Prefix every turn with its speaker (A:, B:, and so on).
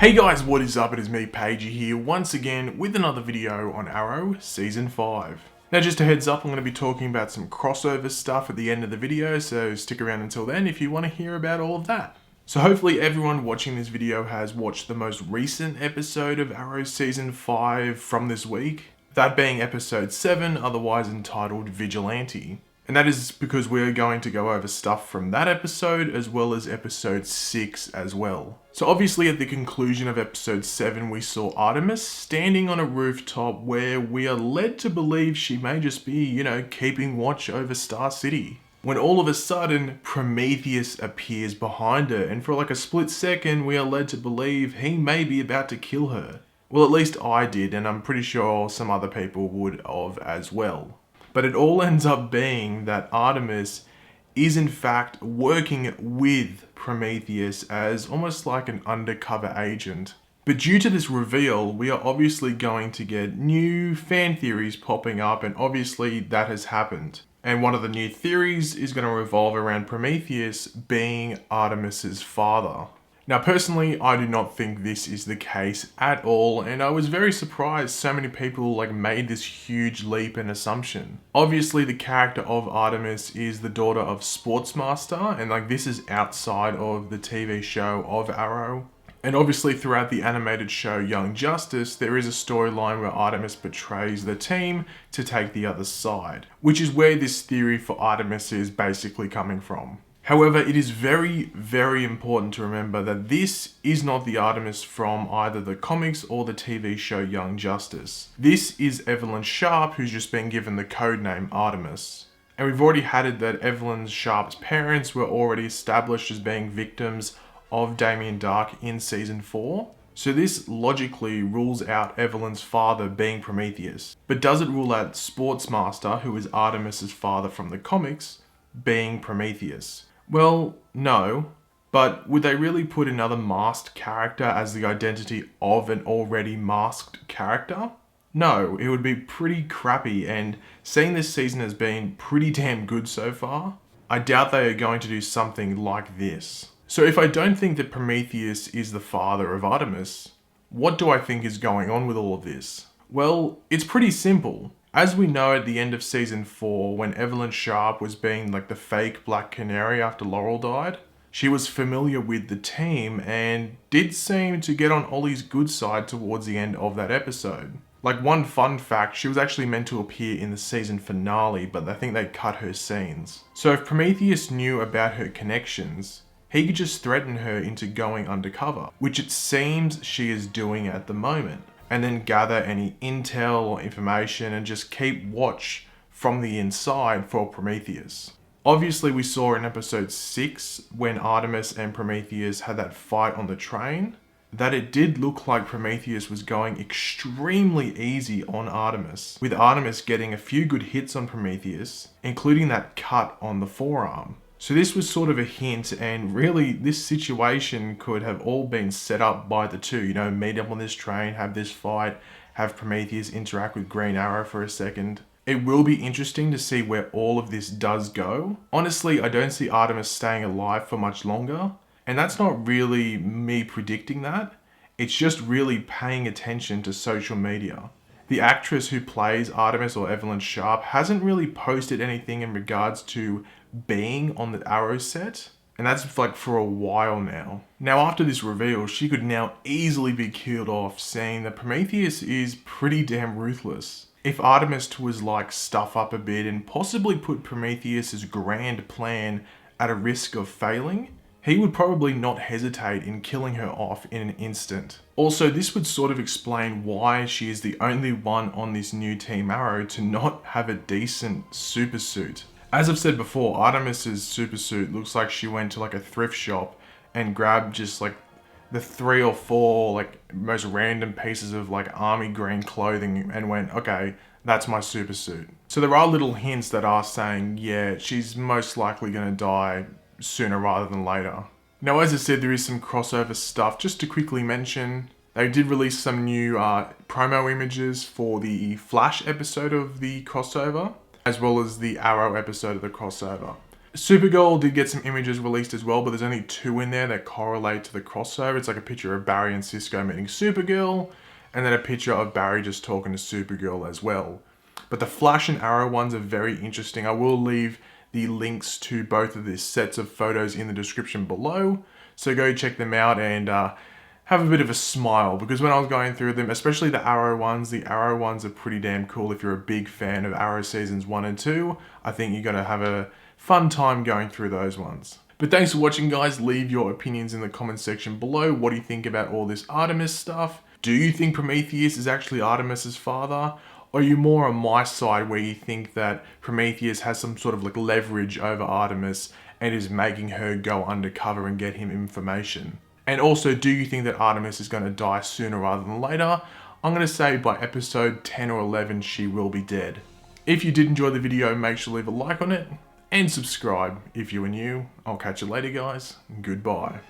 A: Hey guys, what is up? It is me, Pagey here, once again with another video on Arrow Season 5. Now just a heads up, I'm going to be talking about some crossover stuff at the end of the video, so stick around until then if you want to hear about all of that. So hopefully everyone watching this video has watched the most recent episode of Arrow Season 5 from this week, that being episode 7, otherwise entitled Vigilante. And that is because we're going to go over stuff from that episode as well as episode 6 as well. So obviously at the conclusion of episode 7 we saw Artemis standing on a rooftop where we are led to believe she may just be, keeping watch over Star City. When all of a sudden Prometheus appears behind her, and for like a split second we are led to believe he may be about to kill her. Well, at least I did, and I'm pretty sure some other people would have as well. But it all ends up being that Artemis is in fact working with Prometheus as almost like an undercover agent. But due to this reveal, we are obviously going to get new fan theories popping up, and obviously that has happened. And one of the new theories is going to revolve around Prometheus being Artemis's father. Now personally, I do not think this is the case at all, and I was very surprised so many people made this huge leap and assumption. Obviously the character of Artemis is the daughter of Sportsmaster, and this is outside of the TV show of Arrow. And obviously throughout the animated show Young Justice, there is a storyline where Artemis betrays the team to take the other side, which is where this theory for Artemis is basically coming from. However, it is very, very important to remember that this is not the Artemis from either the comics or the TV show Young Justice. This is Evelyn Sharp, who's just been given the codename Artemis. And we've already had it that Evelyn Sharp's parents were already established as being victims of Damien Darhk in Season 4. So this logically rules out Evelyn's father being Prometheus. But does it rule out Sportsmaster, who is Artemis's father from the comics, being Prometheus? Well, no, but would they really put another masked character as the identity of an already masked character? No, it would be pretty crappy, and seeing this season has been pretty damn good so far, I doubt they are going to do something like this. So if I don't think that Prometheus is the father of Artemis, what do I think is going on with all of this? Well, it's pretty simple. As we know at the end of Season 4, when Evelyn Sharp was being the fake Black Canary after Laurel died, she was familiar with the team and did seem to get on Ollie's good side towards the end of that episode. One fun fact, she was actually meant to appear in the season finale, but I think they cut her scenes. So if Prometheus knew about her connections, he could just threaten her into going undercover, which it seems she is doing at the moment, and then gather any intel or information and just keep watch from the inside for Prometheus. Obviously we saw in episode 6, when Artemis and Prometheus had that fight on the train, that it did look like Prometheus was going extremely easy on Artemis, with Artemis getting a few good hits on Prometheus, including that cut on the forearm. So this was sort of a hint, and really this situation could have all been set up by the two, meet up on this train, have this fight, have Prometheus interact with Green Arrow for a second. It will be interesting to see where all of this does go. Honestly, I don't see Artemis staying alive for much longer, and that's not really me predicting that. It's just really paying attention to social media. The actress who plays Artemis, or Evelyn Sharp, hasn't really posted anything in regards to being on the Arrow set, and that's for a while now. Now after this reveal, she could now easily be killed off, saying that Prometheus is pretty damn ruthless. If Artemis was stuff up a bit and possibly put Prometheus's grand plan at a risk of failing, he would probably not hesitate in killing her off in an instant. Also, this would sort of explain why she is the only one on this new Team Arrow to not have a decent super suit. As I've said before, Artemis's super suit looks like she went to a thrift shop and grabbed just the 3 or 4 most random pieces of army green clothing and went, okay, that's my super suit. So there are little hints that are saying, yeah, she's most likely going to die sooner rather than later. Now, as I said, there is some crossover stuff. Just to quickly mention, they did release some new promo images for the Flash episode of the crossover, as well as the Arrow episode of the crossover. Supergirl did get some images released as well, but there's only 2 in there that correlate to the crossover. It's like a picture of Barry and Cisco meeting Supergirl, and then a picture of Barry just talking to Supergirl as well. But the Flash and Arrow ones are very interesting. I will leave the links to both of these sets of photos in the description below, so go check them out and have a bit of a smile, because when I was going through them, especially the Arrow ones are pretty damn cool. If you're a big fan of Arrow seasons 1 and 2, I think you're going to have a fun time going through those ones. But thanks for watching, guys. Leave your opinions in the comment section below. What do you think about all this Artemis stuff? Do you think Prometheus is actually Artemis's father? Or are you more on my side where you think that Prometheus has some sort of like leverage over Artemis and is making her go undercover and get him information? And also, do you think that Artemis is going to die sooner rather than later? I'm going to say by episode 10 or 11, she will be dead. If you did enjoy the video, make sure to leave a like on it and subscribe if you are new. I'll catch you later, guys. Goodbye.